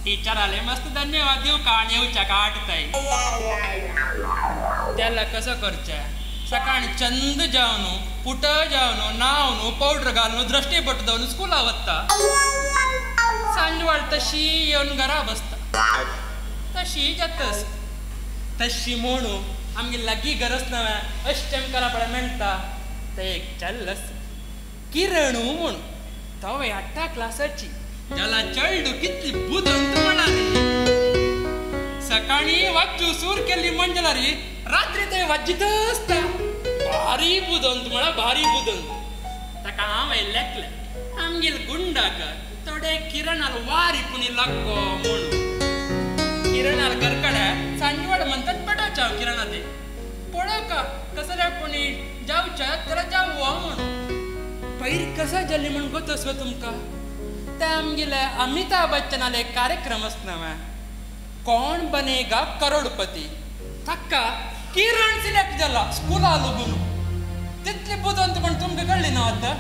टीचराले मस्त धन्यवाद देऊ का येऊच्या काटताय त्याला कसं करच्या सकाळी चंद जावनो पुट जावनो नावनो पावडर घालनो दृष्टी पट जावन स्कूला वत्ता सांजवाळ तशी येऊन घरा बसता तशी जातस तशी म्हणू आमगे लागी गरज नव्या अष्टम करा पडे म्हणता ते एक चल्लस किरणू म्हणून तवे 8 क्लासाची ज्याला चळडू कितली बुदंत म्हणाली सकाळी वाजू सूर केली मंजलारी रात्री ते वाजित असता भारी बुदंत म्हणा भारी बुदंत ताका हांव लेखले आमगेल गुंडाक थोडे किरणाल वारी कुणी लागो म्हणून किरणाल करकडे सांजवड म्हणतात पटाच्या किरणा ते पळो का कसल्या कोणी जावच्या त्याला जावो म्हणून पयर कसा जाली म्हणून गोतस तुमका ते आमगेले अमिताभ बच्चनाले कार्यक्रम असना कौन बनेगा करोडपती थक्का किरण सिलेक्ट जाला स्कूला लगून तितली बुदंत पण तुमका कळली ना आता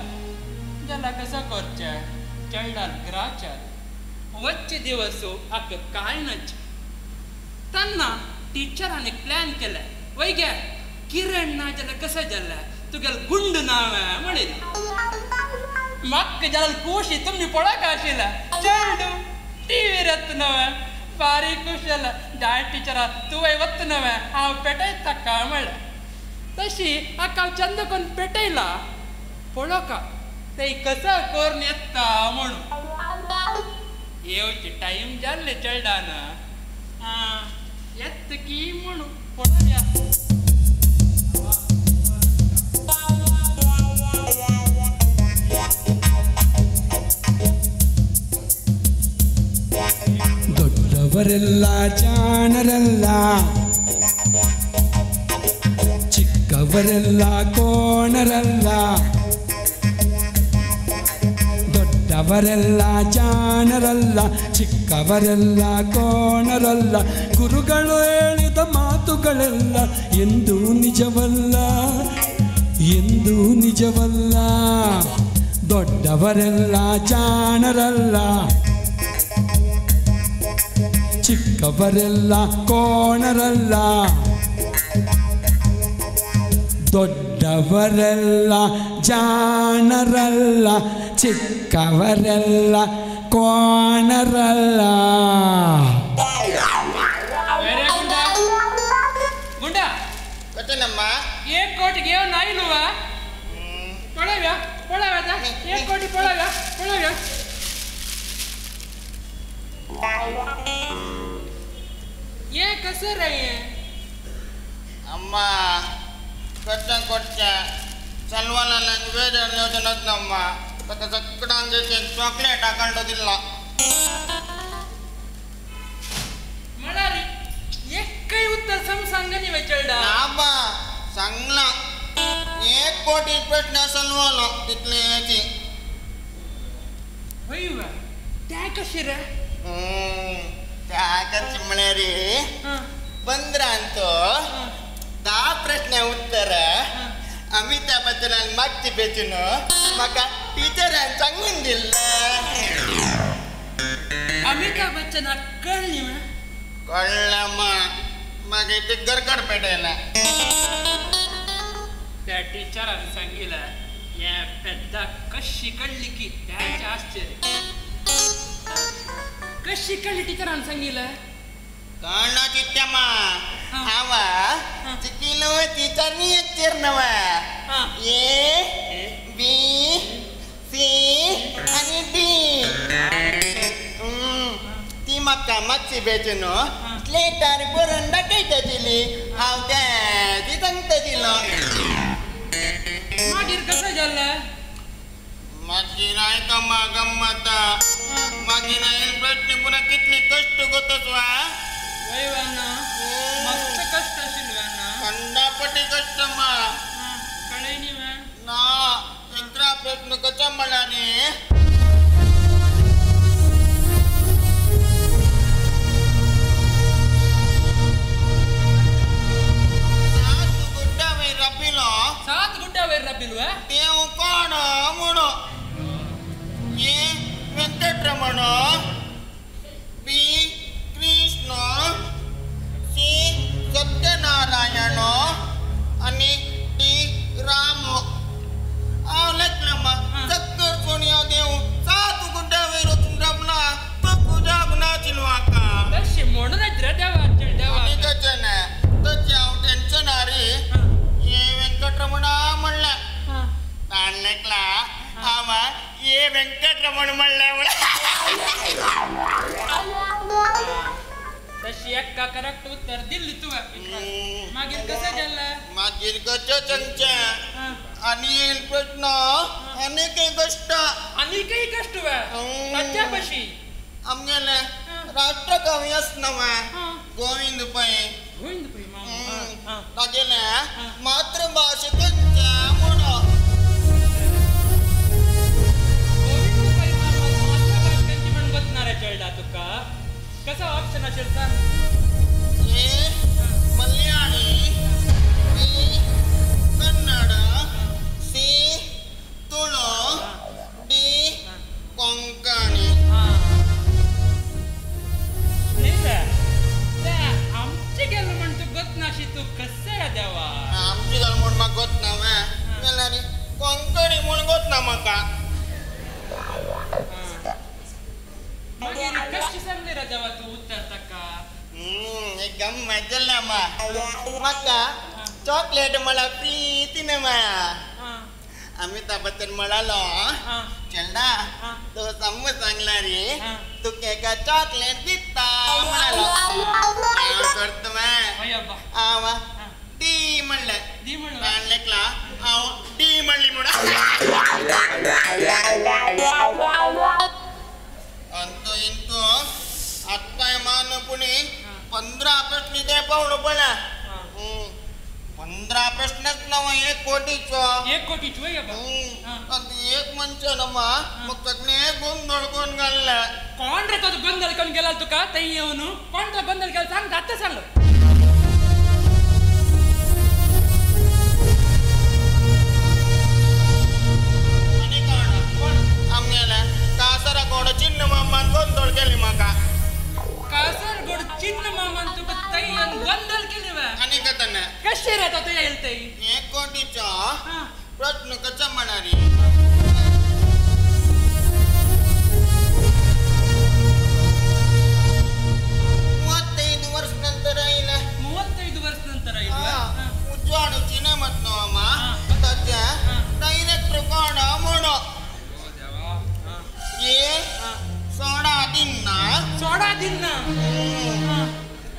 ज्याला कसं करचे चळडाल ग्राचार वच्चे दिवस आक काय नच त्यांना टीचरांनी प्लॅन केलाय वय गे किरण ना ज्याला कसं जाला तुगेल गुंड नाव म्हणेल म्हाका ज्याला खुशी तुम्ही पळा का आशिल्ला चेडू टीव्ही रत्त नव भारी खुश जाला डान्स टीचरा तुवें वत्त नव हांव पेटयत ताका म्हणलें तशी हाका चंद करून पेटयला पळो का ते कसं करून येता म्हणून येवचे टाइम जाल्ले चेडडान येत की म्हणून पळोया ದೊಡ್ಡವರೆಲ್ಲ ಜಾಣರಲ್ಲ ಚಿಕ್ಕವರೆಲ್ಲ ಕೋಣರಲ್ಲ ದೊಡ್ಡವರೆಲ್ಲ ಜಾಣರಲ್ಲ ಚಿಕ್ಕವರೆಲ್ಲ ಕೋಣರಲ್ಲ ಗುರುಗಳು ಹೇಳಿದ ಮಾತುಗಳೆಲ್ಲ ಎಂದೂ ನಿಜವಲ್ಲ ಎಂದೂ ನಿಜವಲ್ಲ ದೊಡ್ಡವರೆಲ್ಲ ಜಾಣರಲ್ಲ ಚಿಕ್ಕವರೆಲ್ಲ ಕೋಣರಲ್ಲ ದೊಡ್ಡವರೆಲ್ಲ ಜಾಣರಲ್ಲ ಚಿಕ್ಕವರೆಲ್ಲ ಕೋಣರಲ್ಲ ಗುಂಡ ಗೊತ್ತೇನಮ್ಮ ಏನ್ ಕೋಟಿಗೆ ನಾಯಿಲ್ವಾ ಪೊಳವ್ಯಾ ಪೊಳವ್ಯಾದ ಏನ್ ಕೋಟಿ ಪೊಳವ್ಯಾ ಪೊಳವ್ಯಾ ये कसं रे अम्मा कच्चा कोटच्या चलवाला वेज योजनात नम्मा ताका सगळ्यांचे चॉकलेट हाकंड दिला मला रे एक काही उत्तर सांगनी वेचळडा आबा सांगला 1 कोटी प्रश्न सलवाला तितले याची होईवा त्या कशी रे त्या करची म्हणे रे 15 तो 10 प्रश्न उत्तर अमिताभ बच्चनान मागची बेचून म्हाका टीचरान सांगून दिल्लें अमिताभ बच्चनाक कळ्ळी कळ्ळें मागे ते गरगड पेटयला त्या टीचरान सांगितलं या पेद्दा कशी कळली की त्याचे आश्चर्य कशी कळली टीचरान सांगितलं कळना चित्त्यामा आवा चिकिलो टीचरनी एक नवा ए बी सी आणि डी ती म्हाका मागची बेचून स्लेटार बरोवन दाखयता दिली हांव ती सांगता दिलो मागीर कसं जालें मागीर आयका गम्मत मागीर हांवें प्रश्न पुन्हा कितली कश्ट करतस वा वयवाना मस्त कष्ट आशिल्लो खंडापटी कश्ट कळय न्ही ना 11 प्रश्न कशा म्हणा रे सात गुड्डा वयर राबिलो देव कोण म्हणो ए वेंकटरमण बी कृष्ण उत्तर दिल्ली तू मागीर कसा गेला मागीर कच्च्या चंच्या आणि येईल प्रश्न अनेक गोष्ट आनीकही कष्ट ताच्या कशी आमगेले राष्ट्रकवी असनवा गोविंद पै गोविंद पै तागेले मातृभाषे कच्च्या म्हणो गोविंद पै मातृभाषेची म्हण बसणाऱ्या चेडा तुका कसा ऑप्शन असेल सांग ए मल्याळी बी कन्नड सी तुळू डी कोंकणी आमची गेलो म्हण तू गत नाशी तू कसे देवा आमची गल म्हण म्हाका गोत ना वे कोंकणी म्हण गोत ना म्हाका मागीर कशी सांगली रे देवा तू उत्तर ताका एक गम्मत जाल्या म्हाका चॉकलेट मला प्रीतीन मेळ्ळा अमिताभ बच्चन म्हणालो चेडा तो समज सांगला रे तू केका चॉकलेट दिता म्हणालो हांव करता हांव डी म्हणलें दी म्हणून लेखला हांव डी म्हणली म्हणून अंतो इंतो आत्ताय मान पुणे 15 प्रश्न ते पावणं पडला 15 प्रश्नच नव 1 कोटीचो 1 कोटीच वय एक मनशा नमा मग सगळे गोंधळ कोण घालला कोण रे तो गोंधळ कोण गेला तुका तई येऊन कोण तो गोंधळ गेला सांग आता सांग आणि कोण आमगेला कासरगोड चिन्ह मामान गोंधळ केली म्हाका कासरगोड चिन्ह मामान तुका तई येऊन गोंधळ केली वा आणि कतन कशे रे तो येईल तई 1 कोटीचो प्रश्न कचा म्हणारी 35 वर्ष नंतर आईला 35 वर्ष नंतर आईला उज्वाड चिन्ह मत नवा ताच्या डायरेक्टर कोण म्हणो ये सोडा दिन्ना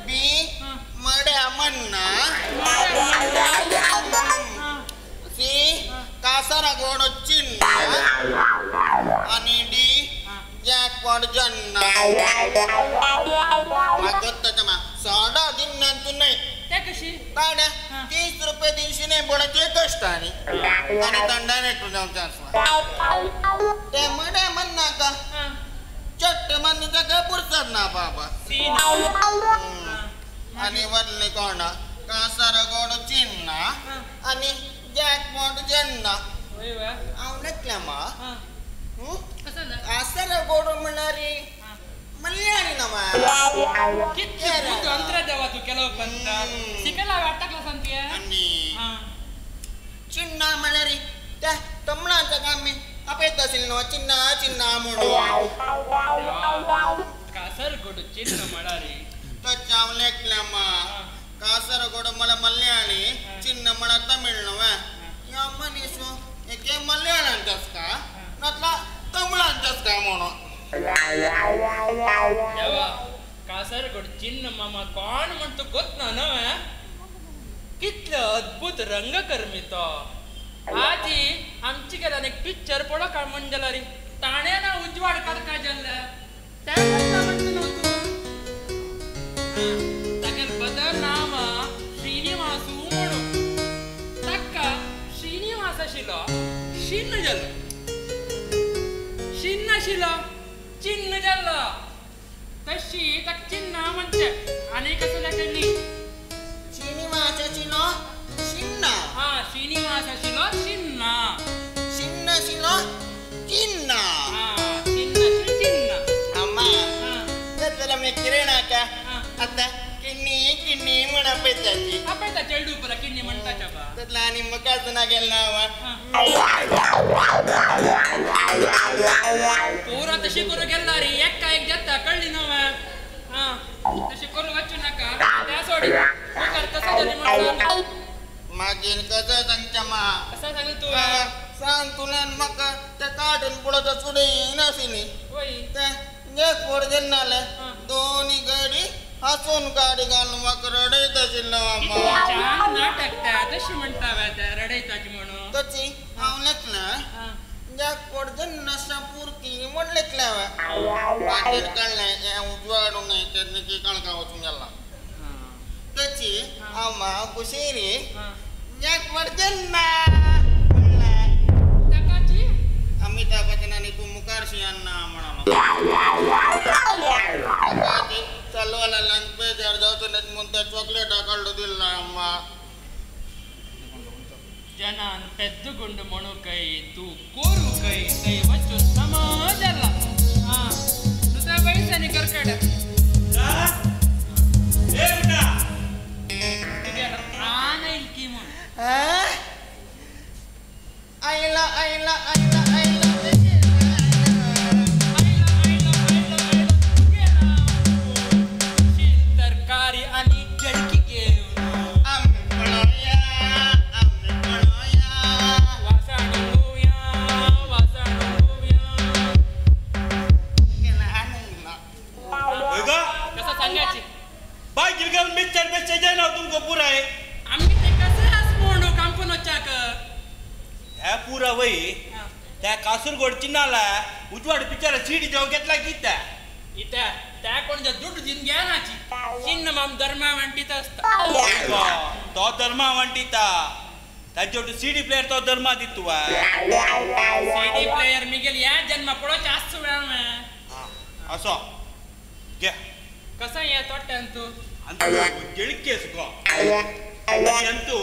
बी मड्या म्हणना सी कासरगोड चिन्ह आणि डी जॅकपॉट जन्ना सोडा दिन्ना तू नाही त्या कशी ताड्या 30 रुपये दिवशी नाही बोलायचे कष्ट आणि डायरेक्टर जाऊन ते मड्या म्हणना का चट्ट म्हणण्याचा काय पुरसत ना बाबा आणि वरले कोण कासरगोड चिन्ह आणि जॅकपॉट जन्ना आवडतल्या कासरगोड म्हणणारी मल्याळी नावा किती अंतर देवा तू केलं पण शिकायला वाटतं सांगते आणि चिन्ह म्हणणारी त्या तमिळांचं काम मी अपेत असेल ना चिन्ह म्हणून कासरगोड चिन्ह म्हणारी तो चावलेकल्या कासरगोड मला मल्याळी चिन्ह म्हणा तमिळ नव्हे या मनीसो एके मल्याळांचाच का नतला तमिळांचाच का म्हणून देवा कासरगोड चिन्ह मामा कोण म्हणतो गोत ना नव्हे कितलं अद्भुत रंगकर्मी तो आजी आमची गेला एक पिक्चर पडो का मंडला रे ताणे ना उजवाड कडका जल्ला त्या म्हणतो नव्हतो तागेल बदल नाव श्रीनिवासू म्हणून ताका श्रीनिवास आशिलो शिन्न जालो शिन्न आशिलो चिन्ह जाल्लो तशी ताका चिन्ह म्हणचे आणि कसं लागली श्रीनिवास आशिलो शिन्ना श्रीनिवास आशिलो शिन्ना शिन्न आशिलो चिन्ना चिन्ह अम्मा त्याला मी किरणा का आता किन्नी म्हणा पैशाची आपल्या चेडू पला किन्नी म्हणताच्या बा त्यातला आणि मग ना गेला पोरा तशी करू गेला रे एक का एक जाता कळली ना तशी करू वाचू नका त्या सोडी कसं झाली म्हणून मागील कसं सांगच्या मा कसं सांगू तू सांग तुला मग त्या काढून पुढं तर पुढे नसली होय त्या एक पोड जन्नाला दोन्ही गडी हसून गाडी घालून मग रडयतच अम्मा छान नाटक त्या तशी म्हणताव्या त्या रडयताची म्हणून तशी हावलेच ना जाक पडजन नशा पूर्ती म्हणलेतल्या बाहेर काढलाय उजवाडू नाही त्याने की कणका वचून गेला तशी अम्मा कुशेरी जाक पडजन ना टकाची अमिताभ बच्चनाने तू मुखारशी अण्णा म्हणाला चालवायला लंच बेजार जाऊन म्हणून त्या चॉकलेट काढलं दिला अम्मा जनान పెద్దగుండు మణుకై తూ కోరుకై కై వచ్చు సమాజల नुसता पैशाने करकड ए बेटा आणेल की मग आईला तरकारी आणि जळकी घेऊन कसं सांगायची बाय गिलगल मिक्सर में सजा ना तुमको पूरा है आम्ही ते कसं असं कांपून వచ్చాక ह्या पूरा वय त्या कासरगोड चिन्हाला उजवाड पिक्चर सीडी जाऊ घेतला की त्या इथं त्या कोणत्या दुड्ड दिन ज्ञानाची चिन्ह माम धर्मा म्हणतीत असतं तो धर्मा म्हणतीता त्याच्यावर सीडी प्लेयर तो धर्मा दितुवा सीडी प्लेयर मिगेल या जन्म पडोच असतो वेळ असो घे कसा या तोट्यान तू अंतु ಗೆಳಿಕೆಸ್ಕೋ ಅಂತೂ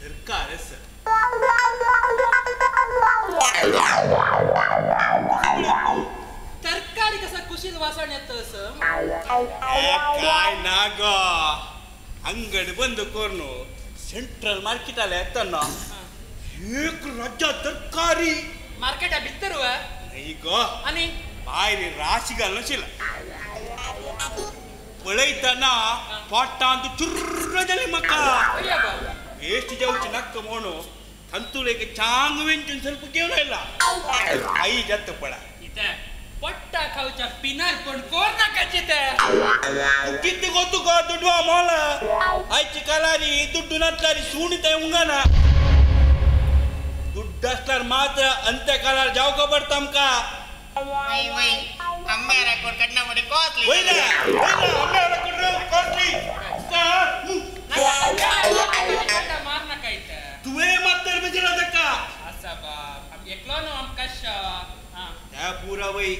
ಸರ್ಕಾರಸ್ तरकारी कसा कुशील वासण येतं असं काय ना ग अंगडी बंद करून सेंट्रल मार्केट आला येताना एक राज्य तरकारी मार्केट भितर नाही ग आणि बाहेर राशी घालनशील पळयताना पोटांत चुर्र जाली म्हाका वेस्ट जावची नाका म्हणून संतुलेक चांग वेंचून ಸ್ವಲ್ಪ घेऊन आयला आई जात पडा इथं पट्टा खाऊच्या पिनार पण कोण नाकाची किती गोतू गो ದುಡ್ಡು मोल आयची कलारी ದುಡ್ಡು नसलारी सुणीता उंगाना ದುಡ್ಡು असल्यार मात्र अंत्यकालार जाव खबर तमका अम्मेरा कोण कडनामध्ये कोसली होईना आम्हाला कुठं कोसली मार नका इथं तुवे मात्र बिजला दक्का असा बाप एकलो नो आम कशा त्या पुरा वय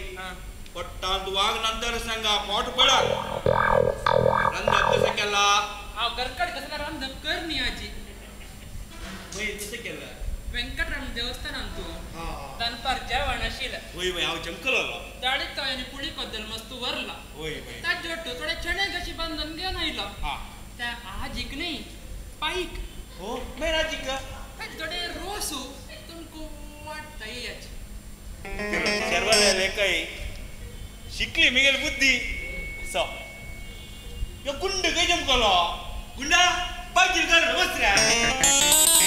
पट्टांत वाघ नंतर सांगा पोट पडा रंधप कसं केला हाव गरकड कसं रांधप करनी आजी वय कसं केलं व्यंकटराम देवस्थान आणतो दनपार जेवण आशिल वय वय हांव चमकलो दाडीत तो आणि पुळी कोद्दल मस्त वरला वय वय त्या जोडतो थोडे चणे कशी बांधून घेऊन आयला हा त्या आजीक नाही पाईक हो मेराजी का थोडे रोसू तुमको वाटता याची सर्वाले काही शिकली मिगेल बुद्धी सो यो गुंड काय जमकलो गुंडा पाहिजे कर वस्त्रा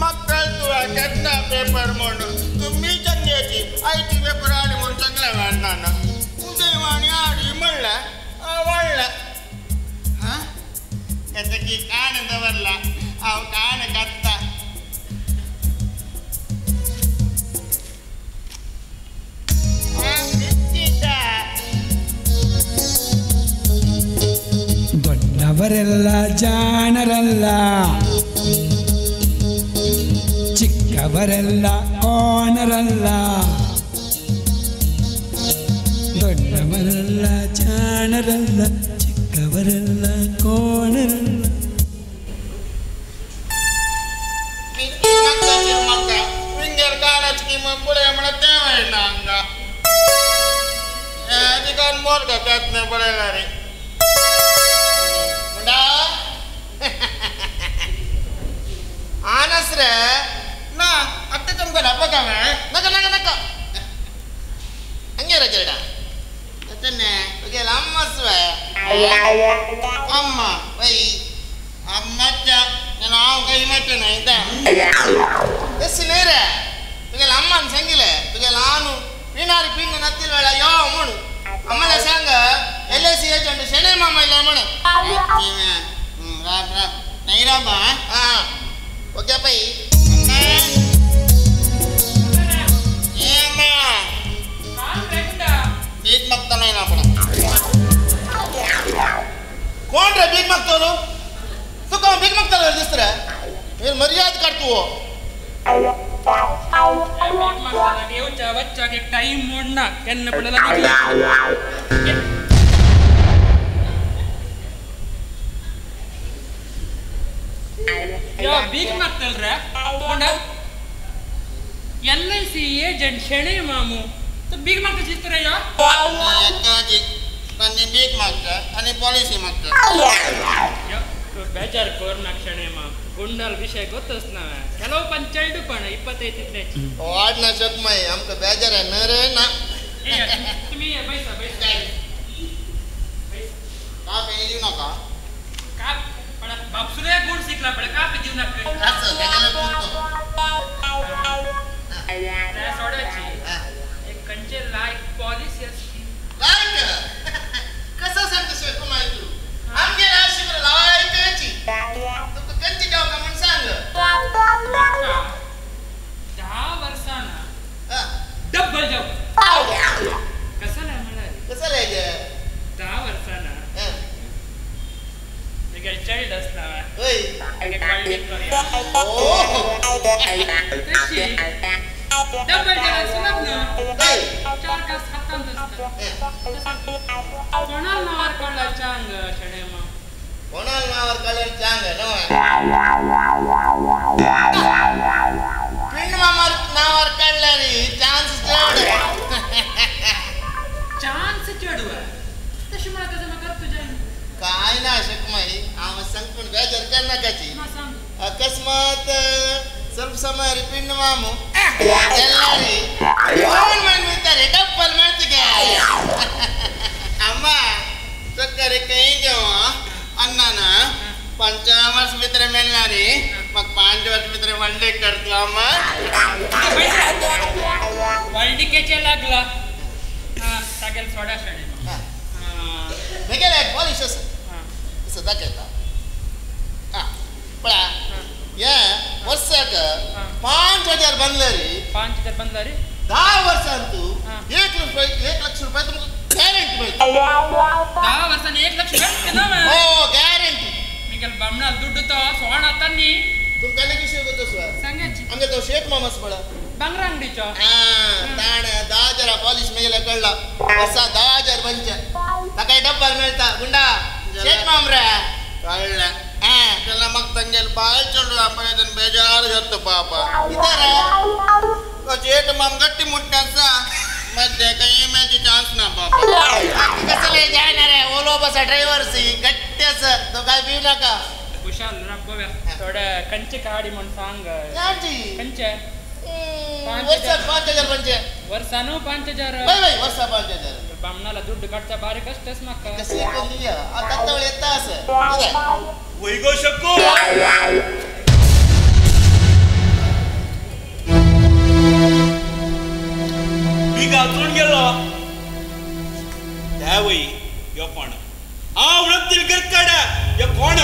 मक्का केतना पेपर म्हणून मी चंद्याची आयची पेपर आली म्हणून चांगला वाढणार उदयवाणी आडी म्हणला वाढला हा त्याचं की कान दवरला अव कान कत्ता ದೊಡ್ಡವರೆಲ್ಲ ಜಾಣರಲ್ಲ ಚಿಕ್ಕವರೆಲ್ಲ ಕೋಣರಲ್ಲ ದೊಡ್ಡವರೆಲ್ಲ ಜಾಣರಲ್ಲ ಚಿಕ್ಕವರೆಲ್ಲ ಕೋಣರಲ್ಲ मोर घात नाही पडायला रे आनस रे ना आता तुमका डब्बा का नका नका नका हंगे रे जेडा तने तुझे अम्माच अम्मा बाई अम्माच्या नाव काही माहिती नाही तशी नाही रे तुझे अम्मान सांगितलं तुझे लहान पिणारी पिंड नसतील वेळा यो म्हणून अम्माला सांग LIC एजंट शने मामाला म्हण राम राम नाही राम हा ओके बाई भीक मागता नाही ना आपण कोण रे भीक मागतो तू का भीक मागता दुसरा मर्याद काढतो बच्चा के टाइम मोड़ना कहने पड़ेगा बीक मक्तल रे LIC एजेंट शेणे मामू तो बीक मागता चित्त रे या बीक मागता आणि पॉलिसी मागता बेजार कर ना शेणे माम गुंडाल विषय गोतच ना हॅलो पण चल्ड पण 25 तिथले वाढ ना शकमय आमका बेजार आहे न रे ना तुम्ही पैसा का पे देऊ नका का पण बापसुरे गुण शिकला पडे का पे देऊ नका असं त्याला बोलतो त्या सोडायची एक कंचे लाईक पॉलिसी असती लाईक कसं सांगतो शेको माहिती आमगे राशिवर लावायची तू कंची जाऊ का म्हणून सांग 10 वर्षांना डबल जाऊ कसं नाही म्हणाले कसं लागे 10 वर्षांना निघेल चाइल्ड असणार होय तशी डबल जरा सुलभ ना 4 का 7 असतात कोणाला नावावर कळला चांग छडे मग कोणाला नावावर कळलं चांग ना पिंड मामार नावावर कळला रे चान्स चढवा तशी मला कसं मग करतो जाईन काय ना शकमाई आम्हाला संपूर्ण बेजार कर नकाची सांग अकस्मात ಸ್ವಲ್ಪ ಸಮಯ ಪಿಂಡ್ ಮಾಮು ಎಲ್ಲಾರಿ ಫೋನ್ ಮಾಡ್ತಾರೆ ಡಬ್ಬಲ್ ಮಾಡ್ತಿಗೆ ಅಮ್ಮ ಸಕ್ಕರೆ ಕೈಗೆ अन्नाना 5 वर्ष मित्र मिळणारे मग 5 वर्ष मित्र वनडे करतो अम्मा वर्ल्डिकेचे लागला सगळं सोडा शाळे बेगेला पॉलिश असं दाखवता पळा या वर्षाक 5,000 बनले रे 5,000 बनला रे 10 वर्षांतू 1 लाख रुपये तुमका गॅरंटी मिळतो 10 वर्षांनी 1 लाख भेटते ना हो गॅरंटी मिगल बामणाला दुड्ड तो सोण आतानी तुमका ने विषय होतो स्वा सांगायची आमगे तो शेठ मामास पडा बांगरा अंगडीचो ताण 10,000 पॉलिश मेला कळला असा 10,000 पंच ताका डब्बल मिळता गुंडा शेठ मामरा कळला त्याला मग तंगेल बाळ चढू आपण बेजार जातो पापा इधर जेठ माम गट्टी मुट्ट्याचा मध्ये काही इमेज चान्स ना पापा कसं लय जाणार आहे ओलो बसा ड्रायव्हर सी गट्ट्याच तो काय पिऊ नका कुशाल रब्बव्या थोडं कंचे काढी म्हणून सांग याची कंचे वर्षात 5,000 पंच वर्षानो 5,000 वय वर्षा 5,000 बामणाला दुड्ड काढचा बारीक असतेस मग कसे बोलली आता तवळ येता असं वैगो शकू ಈಗ तोंड गेलो त्यावेळी यो कोण वृत्तील गरकाडा यो कोण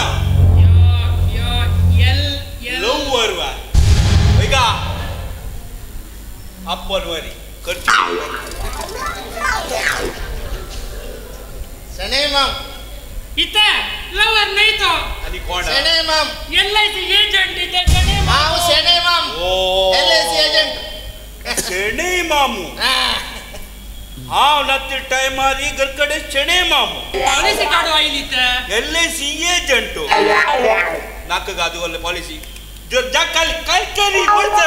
लवर वा का आपण वरी करची शने मग इथे लवर नाही तो आणि कोण शने मग LIC एजंट इथे शने माऊ शने मग ओ LIC एजंट शने मामू हाव नत्ती टाइम आरी गरकडे शने मामू पॉलिसी काढू आईली इथे LIC एजंट नाक गादू वाले पॉलिसी जो जा कल करी वर्ष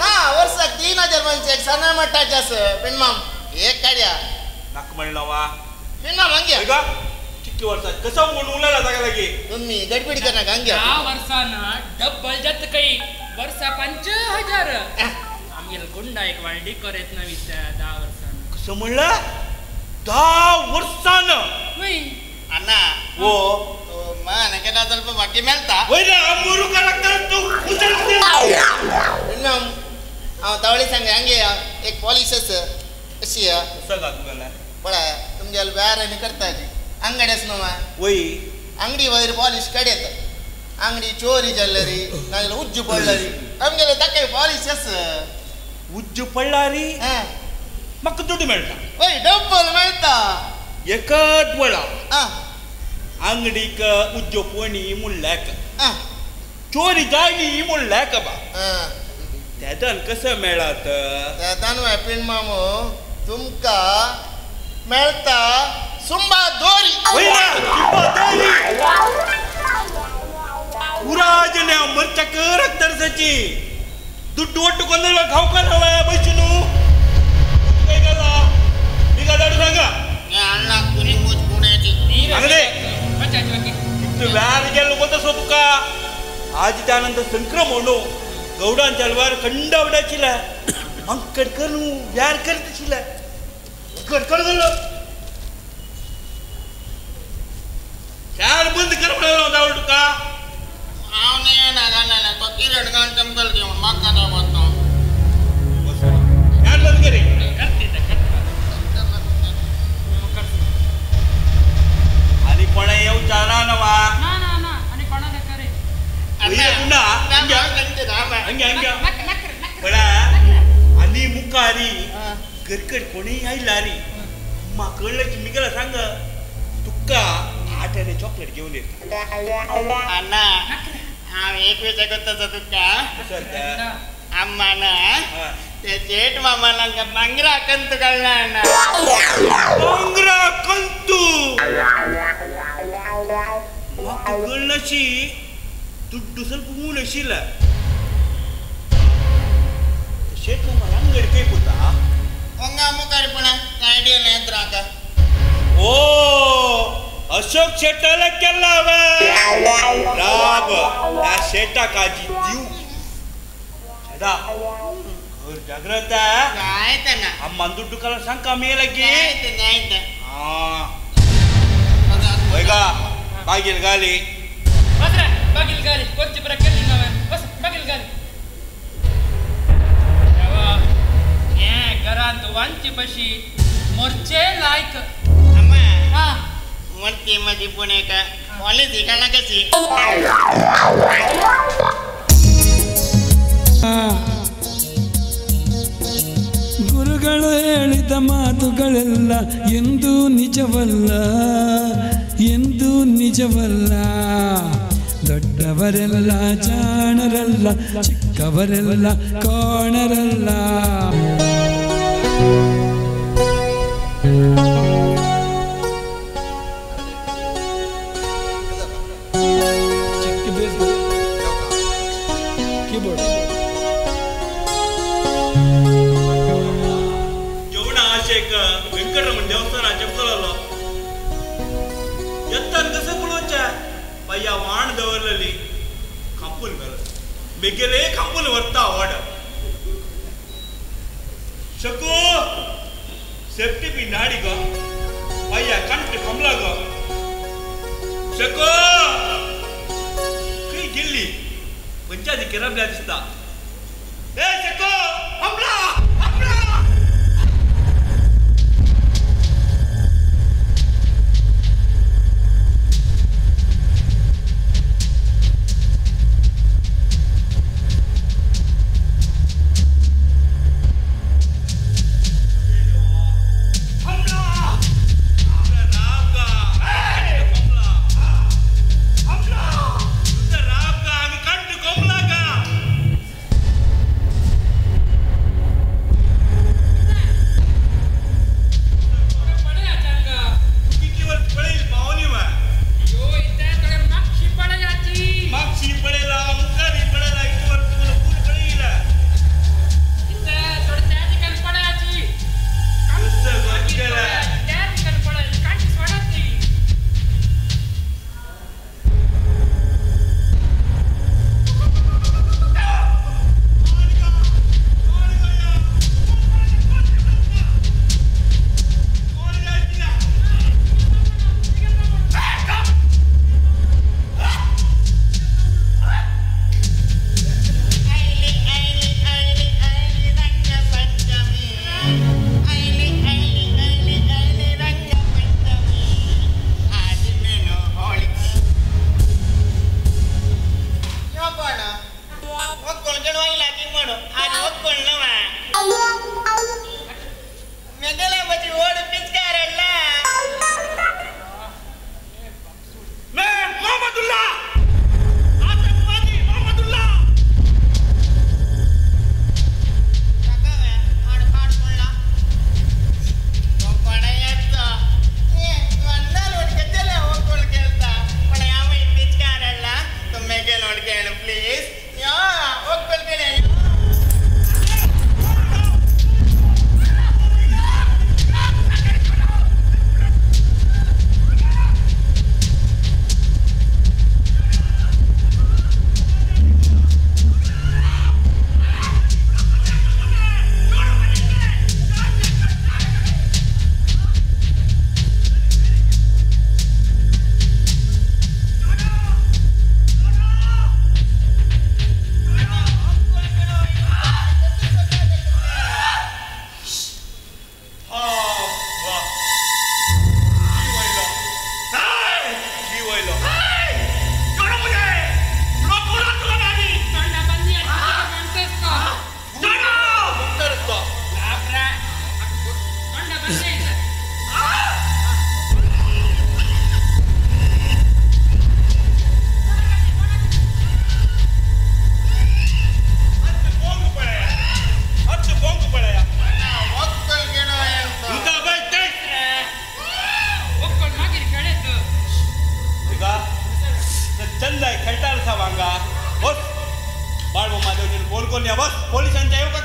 ना वर्षाक 3000 मनसे सना मटाचे असं पण मग एक काढ्या नाक म्हणला वा पण मग हंग्या का किती वर्षात कसं म्हणून उलाला जागा लागे तुम्ही गडबड करा हंग्या या वर्षानं डबल जात काही वर्षा 5000 आम्ही गुंडा एक वाढी करत नाही 10 वर्षानं कसं म्हणलं 10 वर्षानं होय अण्णा वो मान केला ಸ್ವಲ್ಪ बाकी मिळता वैरा अमरू का लागतात तू उचलते पण तावळी सांगे हंगे एक पॉलिसच अशी कसं गादू गेला पळा तुमच्या व्यायाम करताजी अंगड्यास नवा वय अंगडी वैर पॉलिश कडेत अंगडी चोरी जल्लरी नागेला उज्जू पडलरी आमगेले तक्के पॉलिश अस उज्जू पडलारी हा मग दुड्ಡು मिळता ओय डबल मिळता एकच वळा हा अंगडीक उज्जो पोणी मुल्ल्याक हा चोरी जायली मुल्ल्याक बा हा त्यातन कसं मेळत त्यातान पिन मामो तुमका मिळता सुंबा दोरी वैरा सुंबादारी पुराजने मरचक रक्तरसाची दुड्ಡು ಒಟ್ಟುಕೊಂಡಲ್ಲ ಖಾವ್ಕನವ ಬೈಚುನು ಕೈಗಲ್ಲ ಈಗ ದಾಡು ಸಂಗ ಅಣ್ಣ ಕುನಿ ಮೂಜ್ ಪುಣೆತಿ ಅಂಗಡಿ पंचायत वकील इतकं व्यार गेलो कोणता सो तुका आज त्यानंतर संक्रमण गौडांच्या अलवार कंडावडाचिला मग कडकन व्यार करतशिला कडकड झालं चार बंद कर म्हणलं दावळ तुका आवने ना गाना तो किरण गान चमकल के माका ना मत चार बंद करे करते आणि कोणा येऊ चारा नवा ना ना ना आणि कोणाला करे उद्या पुन्हा हंग्या हंग्या हंग्या नकर बडा आणि मुकारी गरकड कोणी आईला रे मा कळलं की मी गेला सांग तुका आट्याने चॉकलेट घेऊन येत अण्णा हा एक वेळ जगतच तुका अम्मा ना ते जेठ मामाला मंगरा कंत कळला अण्णा मंगरा कंतू कळण्याची दुड्डू ಸ್ವಲ್ಪ ಮೂನಶಿಲ್ಲ शेठ मामा अंगडी काही होता ಒಂಗಾ ಮುಕಾರಿ ಪುಣ ಐಡಿಯಾ ನೇತ್ರಾಕ ओ अशोक शेटाला केलाव राब त्या शेटा काजी जीव शेटा घर जागृत ಆಯ್ತಣ್ಣ अम्मा दुड्डू कला सांग का मी लगी ಆಯ್ತು हा होयगा बागेल गाली बसरा बागील गाली कोणची बरं केली नव्हे बस बागील गाली या घरात वांची पशी मोर्चे लायक ಅಮ್ಮ हा ಮೂರ್ತಿ ಮದಿ ಪುಣೆಕ ಕಾಲೇಜ್ ಕಣ ಕಸಿ ಗುರುಗಳು ಹೇಳಿದ ಮಾತುಗಳೆಲ್ಲ ಎಂದೂ ನಿಜವಲ್ಲ ಎಂದೂ ನಿಜವಲ್ಲ ದೊಡ್ಡವರೆಲ್ಲ ಜಾಣರಲ್ಲ ಚಿಕ್ಕವರೆಲ್ಲ ಕೋಣರಲ್ಲ ಕೀಬೋರ್ಡ್ जेवण आशेक व्यंकटरमण देवस्थान చెప్తాలో ಎತ್ತನ್ ಕಸ ಕುಳೋಚ ಪಯ್ಯ ವಾಣ ದವರಲ್ಲಿ ಕಂಪುಲ್ ಮೇಲೆ ಬೆಗೆಲೆ ಕಂಪುಲ್ ವರ್ತಾ ವಾಡ ಶಕು ಸೇಫ್ಟಿ ಬಿ ನಾಡಿಗ ಪಯ್ಯ ಕಂಟ ಕಮಲಾಗ ಶಕು ಕೈ ಗಿಲ್ಲಿ पंचायती किरमल्या दिसता ए शको हमला हमला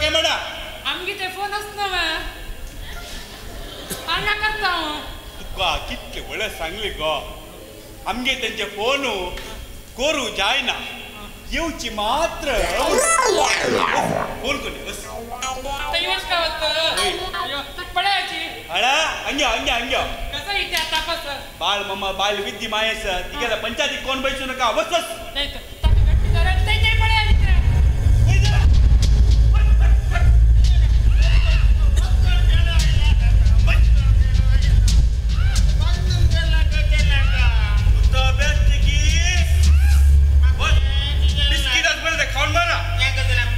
काय म्हणा आमगे ते फोन असणार आला करता तुका कितके वेळ सांगले गो आमगे त्यांचे फोन करू जायना येऊची मात्र फोन कोणी बस तैवास का होतं पडायची अडा अंग्या अंग्या अंग्या कसं इथे आता कसं बाळ मम्मा बाल विद्य मायस तिघाला पंचायती कोण बैसू नका बस बस नाही तर ताकी गट्टी करत ते पडायची खाऊन मारा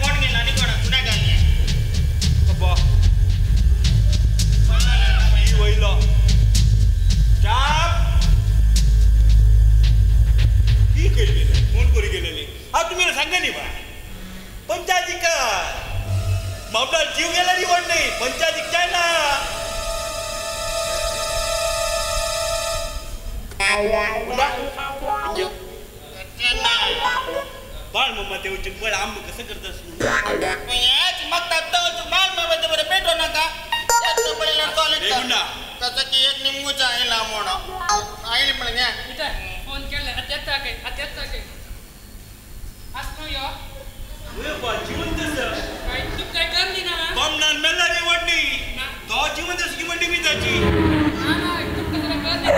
पोट गेला आणि कोणा कुणा घालले वयलो चाप ती केली फोन करी गेलेली हा तुम्ही सांगा नी बा पंचायती का मामला जीव गेला निवड नाही पंचायती काय ना बाळ मम्मा ते बळ आंब कसं करतस मग बाल मामाच्या बरं पेटो नका कसं की एक निम्मूचा आईला मोडा आईला पण घ्या फोन केला अत्याचा काही असतो यो काय तू काय करली ना बॉम्ब मेला निवडणी तो जिवंत असली मंडी मी त्याची ना तू कसं करली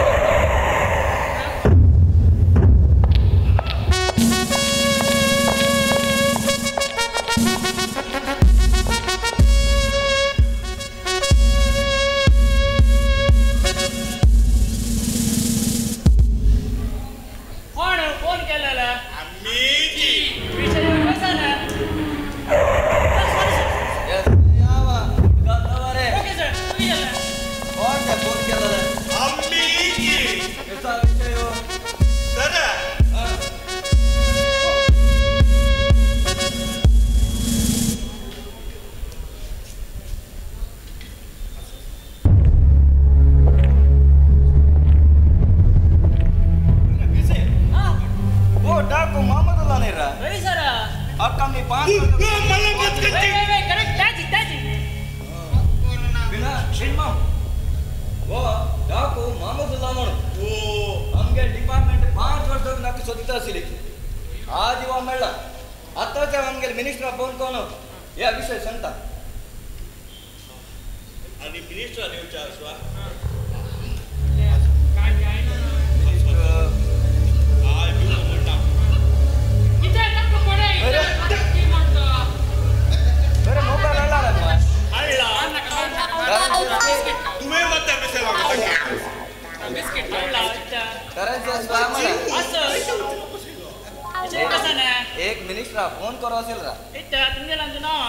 एक मिनिस्टर फोन करो असेल रा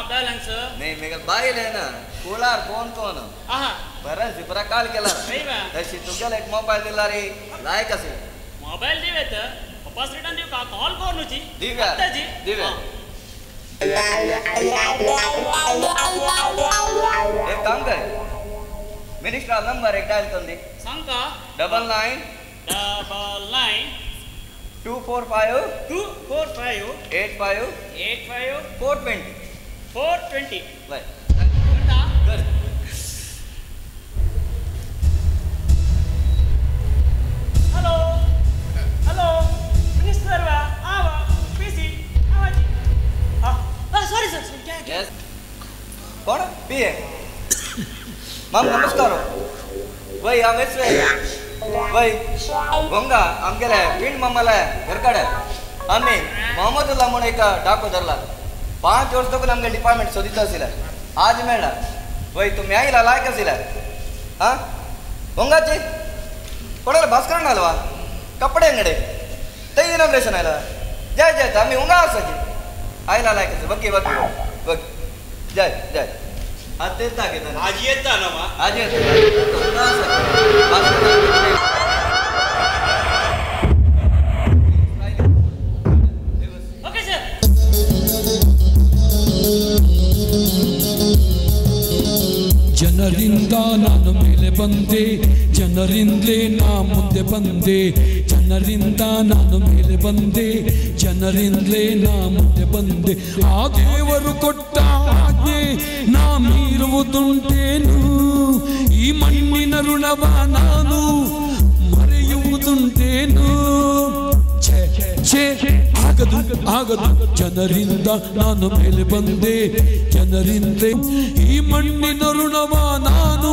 बॅलन्स नाही मेघ बाईल आहे ना कोलार फोन कोण बरं जिपरा काल केला तशी तुझ्याला एक मोबाईल दिला रे लायक असेल मोबाईल दिवे तर वापस रिटर्न देऊ का कॉल करूची दिव्या दिव्या एक काम कर मिनिस्टर नंबर एक डायल कर दे सांग का 99 245 85 420 बाय कर हॅलो मिनिस्टर वा आवा पीसी आवाजी सॉरी सर यस कोण पीए मॅम नमस्कार वय आवेच वय गंगा आमगेले फील्ड मम्माला घरकडे आम्ही मोहम्मदुल्ला म्हणून एक डाको धरला 5 वर्ष तक नಮಗೆ ಡಿಪಾರ್ಟ್ಮೆಂಟ್ सोदित आसिला आज मेळ्ळा वय तुम्ही आईला लायक आसिला हा गंगाची कोणाला भास्करन अल्वा कपडे अंगडे ते इनॉग्रेशन आयला जय जय आम्ही उंगा आसाची आईला लायक आसे बघी बघी बघ जय जय आता तागे आज येता ना मा आज येता ओके सर ಜನರಿಂದ ನಾನು ಮೇಲೆ ಬಂದೆ ಜನರಿಂದಲೇ ನಾ ಮುಂದೆ ಬಂದೆ ಜನರಿಂದ ನಾನು ಮೇಲೆ ಬಂದೆ ಜನರಿಂದಲೇ ನಾ ಮುಂದೆ ಬಂದೆ ಆ ದೇವರು ಕೊಟ್ಟ ಆಜ್ಞೆ ನಾ ಮೀರುವುದುಂಟೇನು ಈ ಮಣ್ಣಿನ ಋಣವ ನಾನು ಮರೆಯುವುದುಂಟೇನು ಆಗದು ಆಗದು ಜನರಿಂದ ನಾನು ಮೇಲೆ ಬಂದೆ ಜನರಿಂದ ಈ ಮಣ್ಣಿನ ಋಣವ ನಾನು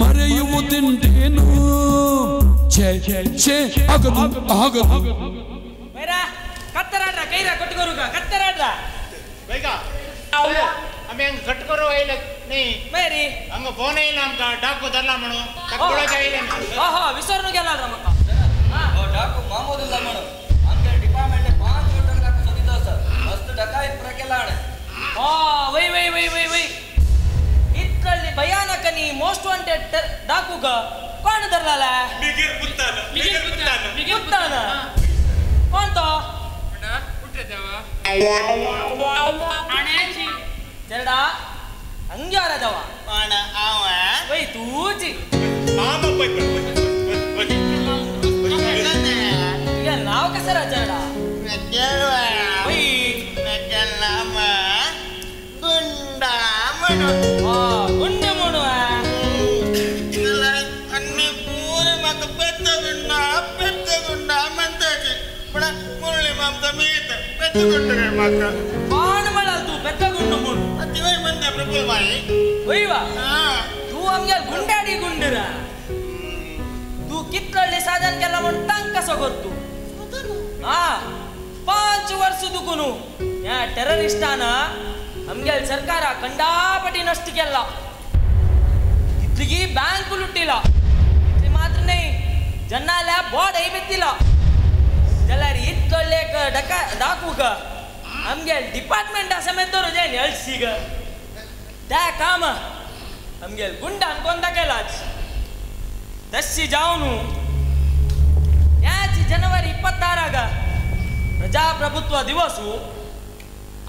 ಮರೆಯುವುದುಂಟೇನು ಆಗದು ಆಗದು ಕತ್ತರಾಡ್ರ ಕೈರ ಕೊಟ್ಟುಕೋರುಗ ಕತ್ತರಾಡ್ರ ಬೇಗ ಅಮ್ಮೆ ಹಂಗ ಕಟ್ಕೊರೋ ಇಲ್ಲ ನೀ ಮೇರಿ ಹಂಗ ಫೋನೇ ಇಲ್ಲ ಅಂತ ಡಾಕು ದಲ್ಲ ಮಣು ಕಟ್ಕೊಳೋ ಜಾಯಿಲ್ಲ ಓಹೋ ವಿಸರ್ನು ಗೆಲ್ಲದ್ರ ಮಕ್ಕ ಡಾಕು ಮಾಮೂದಿಲ್ಲ ಮೇಡಮ್ ಹಂಗೆ ಡಿಪಾರ್ಟ್ಮೆಂಟ್ 5 ಗಂಟೆ ತನಕ ಸದಿದ್ದಾವ ಸರ್ ಮಸ್ತ್ ಡಕಾಯಿತ್ ಪ್ರಕೆಲ್ಲ ಆಣೆ ಆ ವೈ ವೈ ವೈ ವೈ ವೈ ಇದ್ರಲ್ಲಿ ಭಯಾನಕ ನೀ ಮೋಸ್ಟ್ ವಾಂಟೆಡ್ ಡಾಕುಗ ಕೋಣ ದರ್ಲಾಲ ಮಿಗಿರ್ ಬುತ್ತಾನ ಬುತ್ತಾನ ಕೋಣ ತೋ ಜರಡಾ ಹಂಗ್ಯಾರದವ ಅಣ್ಣ ಅವ ವೈ ತೂಚಿ ಮಾಮ ಈಗ ನಾವು ಕಸರ ಜರಡಾ ಕೇಳುವ ವೈ ನಮ್ಮ ಗುಂಡ ಮನು ಗುಂಡೆ ಮಾಡುವ ಅನ್ನಿ ಪೂರ ಮಗ ಪೆತ್ತ ಗುಂಡ ಮಂತಾಜಿ ಬಡ ಮುರಳಿ ಮಾಂಸ ಮೀತ ಪೆತ್ತ ಗುಂಡ ಮಗ ಬಾಣ ಮಾಡಲ್ತು ಬೆತ್ತ ಗುಂಡು ಮುಡು ಅತಿವೈ ಮಂದ ಪ್ರಬಲ್ ಬಾಯಿ ಒಯ್ವಾ ತೂ ಹಂಗೆ ಗುಂಡಾಡಿ ಗುಂಡಿರ ತೂ ಕಿತ್ತಳ್ಳಿ ಸಾಧನಕ್ಕೆಲ್ಲ ಒಂದು ಟಂಕ ಸಗೊತ್ತು 5 ವರ್ಷದಕ್ಕೂ ಯಾ ಟೆರರಿಸ್ಟಾನ ನಮ್ಗೆ ಸರ್ಕಾರ ಕಂಡಾಪಟ್ಟಿ ನಷ್ಟಕ್ಕೆಲ್ಲ ಇತ್ಲಿಗೆ ಬ್ಯಾಂಕ್ ಲುಟ್ಟಿಲ್ಲ ಇತ್ಲಿ ಮಾತ್ರನೇ ಜನ್ನಾಲ ಬೋರ್ಡ್ ಐ ಬಿತ್ತಿಲ್ಲ ಎಲ್ಲಾರಿ ಇತ್ತೊಳ್ಳೆ ಡಾಕುಗ ನಮ್ಗೆ ಡಿಪಾರ್ಟ್ಮೆಂಟ್ ಸಮೇತವ್ರು ಜೇನು ಎಳ್ಸೀಗ ಡ್ಯಾ ಕಾಮ ನಮ್ಗೆ ಗುಂಡ ಅನ್ಕೊಂಡಾಗೆಲ್ಲ ದಸ್ಸಿ ಜಾವನು ಯಾಚಿ ಜನವರಿ 26 ಪ್ರಜಾಪ್ರಭುತ್ವ ದಿವಸು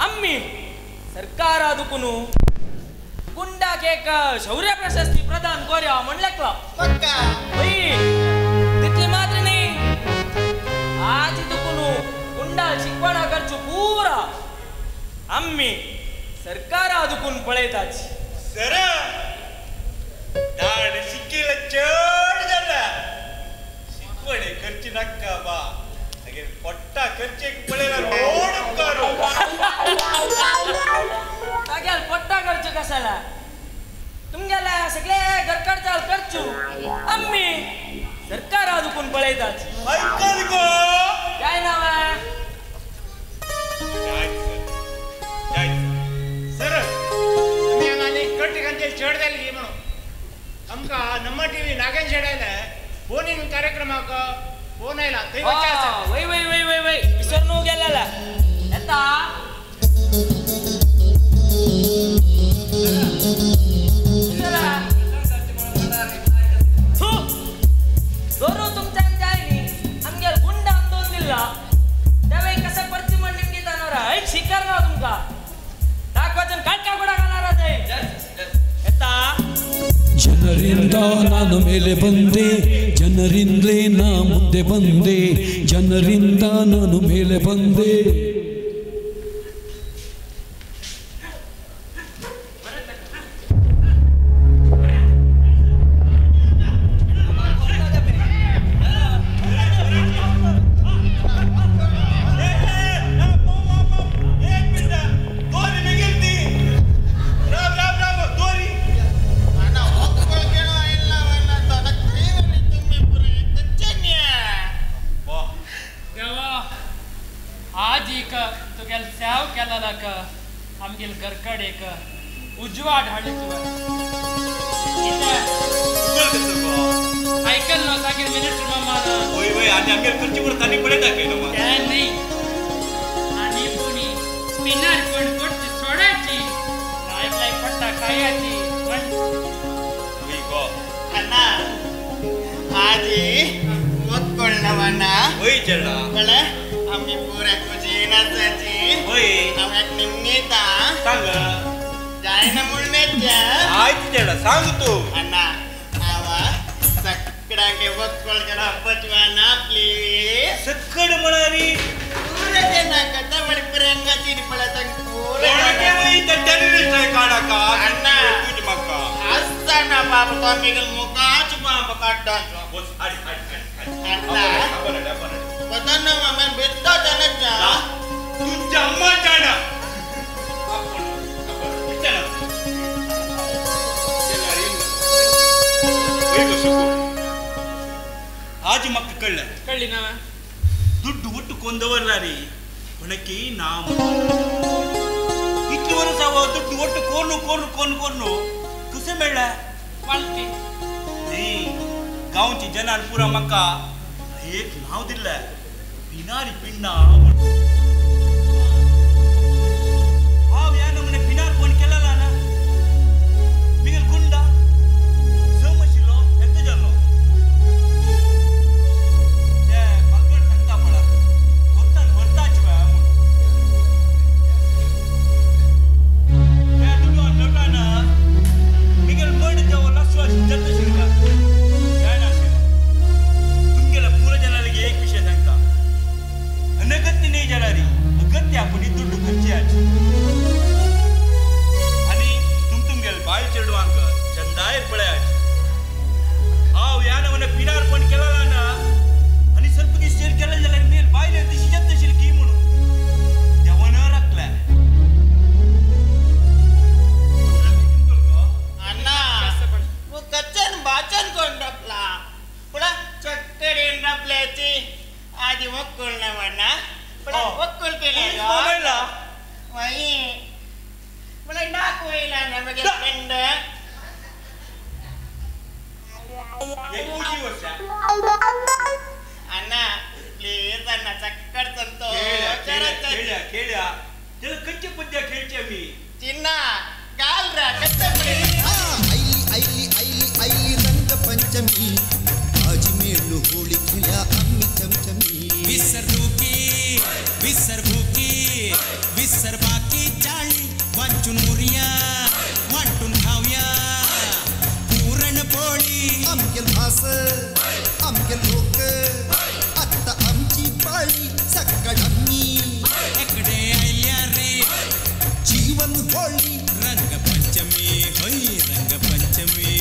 ಅಮ್ಮಿ ಸರ್ಕಾರ ಅದಕ್ಕೂ ಗುಂಡ ಕೇಕ ಶೌರ್ಯ ಪ್ರಶಸ್ತಿ ಪ್ರದಾನ ಕೋರ್ಯ ಮಂಡ್ಲಕ್ಲ ಪಕ್ಕ ತಿತ್ಲಿ ಮಾತ್ರನೇ ಆಜಿದಕ್ಕೂ ಗುಂಡ ಶಿಕ್ಷಣ ಖರ್ಚು ಪೂರ ಅಮ್ಮಿ ಸರ್ಕಾರ ಅದಕ್ಕೂ ಪಳೆತಾಚಿ ಸರ ದಾಡ ಸಿಕ್ಕಿಲ್ಲ ಚೋಡ್ದಲ್ಲ ಸಿಕ್ಕಣೆ ಖರ್ಚಿನಕ್ಕ ಬಾ ಹಾಗೆ ಪಟ್ಟ ಖರ್ಚಿಗೆ ಪಳೆಲ್ಲ ನೋಡುತ್ತಾರು ಹಾಗೆ ಪಟ್ಟ ಖರ್ಚು ಕಸಲ तुमಗೆಲ್ಲ सगळे घरकडचा ಖರ್ಚು ಅಮ್ಮಿ ಸರ್ಕಾರ ಅದಕ್ಕೂ ಪಳೆತಾಚಿ ಐಕಾದಿಗೋ काय नाव ಸರ್ ಅಮ್ಮೆ ಹಂಗಾನೆ ಕಟ್ಟಿಗಂತೆ ಚೇಡ್ದಲ್ಲಿ ಮಣು ಅಮ್ಕ ನಮ್ಮ ಟಿವಿ ನಾಗೇನ್ ಶೆಡಾಯ್ಲೆ ಫೋನಿನ ಕಾರ್ಯಕ್ರಮಕ್ಕ ಫೋನ್ ಇಲ್ಲ ವೈ ವೈ ವೈ ವೈ ವೈ ವಿಸರ್ನು ಗೆಲ್ಲಲ್ಲ ಎಂತ दोनों तुमच्या जायनी आमगे गुंड अंदोंदिल्ला त्यावेळी कसं पर्ची म्हण निमगी जाणार आहे शिकार ना तुमका टाकवाचन काटका गुडा घालणार आहे एता ಜನರಿಂದ ನಾನು ಮೇಲೆ ಬಂದೆ ಜನರಿಂದಲೇ ನಾ ಮುಂದೆ ಬಂದೆ ಜನರಿಂದ ನಾನು ಮೇಲೆ ಬಂದೆ आमगेल गरकडेक उजवाड हाडीचो ऐकल ना सागीर मिनिस्टर मामा ओय ओय आणि आम्ही खुर्चीवर खाली पडे टाकेलो मग त्या नाही आणि कोणी पिनार पण पडची सोडायची लाईक लाईक पट्टा खायची पण वी गो अण्णा आजी ओत्ಕೊಳ್ಳವನ ओय जडा ಕಳೆ आम्ही पुऱ्या कुजीनाची ओय आम्ही निम्मीता सांग जायना मुळनेच्या ಆಯ್ತು ಜಡ सांग तू ಅಣ್ಣ ಅವ ಸಕ್ಕಡಾಗೆ ಒತ್ಕೊಳ್ಳೋಣ ಪತ್ವಾನ ಪ್ಲೀಸ್ ಸಕ್ಕಡ ಮಳಾರಿ ಪೂರತೆ ನಾಕತ ಬಡಿ ಪ್ರಂಗ ತಿಡಿ ಪಳ ತಂಗು असताना बाप तो आम्ही मुकाच बाप काढतात बदन आम्ही भेटतो त्यांना तुझ्या अम्मा जाणा आज मक्क कळली ना ದುಡ್ಡು ಒಟ್ಟು ಕೊಂದವರ್ಲಾರಿ ಹೊಣಕ್ಕೆ ನಾವು ಇಷ್ಟು ವರ್ಷ ದುಡ್ಡು ಒಟ್ಟು ಕೋರ್ನು ಕುಸೆ ಮೇಳ वालती गावची जनाल पुरा मक्का एक नाव दिलं पिनारी पिंडा हाव या नमुने पिनार फोन केला ना मिगल गुंडा समशिलो ಎಂತ ಜಲ್लो ते मगड संता पडा ಗೊತ್ತನ್ ವರ್ತಾಚವ ते दुडो नटाना मिगल मड जाव लसवा जत्त शिरका याना शिर तुमಗೆಲ್ಲ पूरा जनालिगे एक विषय सांगता अनगत्य नाही जनारी अगत्य आपण दुड्डू खर्ची आची आणि तुमगेल बाय चढवांक चंदायर पळयाची हाव यानवने पिनार पण केला ना आणि ಸ್ವಲ್ಪ दी शेर केला जला मेल बायले दिशी जत्त शिरकी म्हणून देवन राखला ಅಣ್ಣ ಕಚ್ಚನ್ ಬಾಚನ್ ಕೊಂಡಪ್ಲ ಪುಡ ಚಕ್ಕಡಿ ರಪ್ಲೇತಿ ಆದಿ ಒಕ್ಕುಳ್ನವಣ್ಣ ಪುಡ ಒಕ್ಕುಳ್ತಿಲ್ಲ ವೈ ಪುಡ ನಾಕು ಇಲ್ಲ ನಮಗೆ ಫ್ರೆಂಡ್ ಅಣ್ಣ ಪ್ಲೀಸ್ ಅಣ್ಣ ಚಕ್ಕಡ್ ತಂತು ಕೇಳ್ಯಾ ಕಚ್ಚೆ ಪದ್ಯ ಕೇಳ್ತೀಯ ಮೀ ಚಿನ್ನ ಕಾಲ್ರ ಕಚ್ಚೆ ಐಲಿ ರಂಗ पंचमी आज मेलू होळी खेळ्या आम्ही चमचमी विसर भूकी विसर बाकी चाळी वांचून मुरिया वाटून खाऊया पुरण पोळी आमगेल भास आमगेल लोक आता आमची पाळी सकाळ आम्ही इकडे आयल्या रे जीवन होळी रंग पंचमी होई रंग पंचमी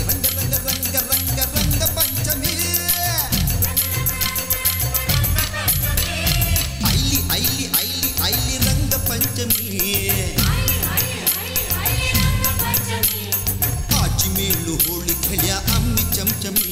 रंग रंग रंग रंग रंग पंचमी आईली आईली आईली आईली रंग पंचमी आजी मेलू होळी खेळ्या आम्ही चमचमी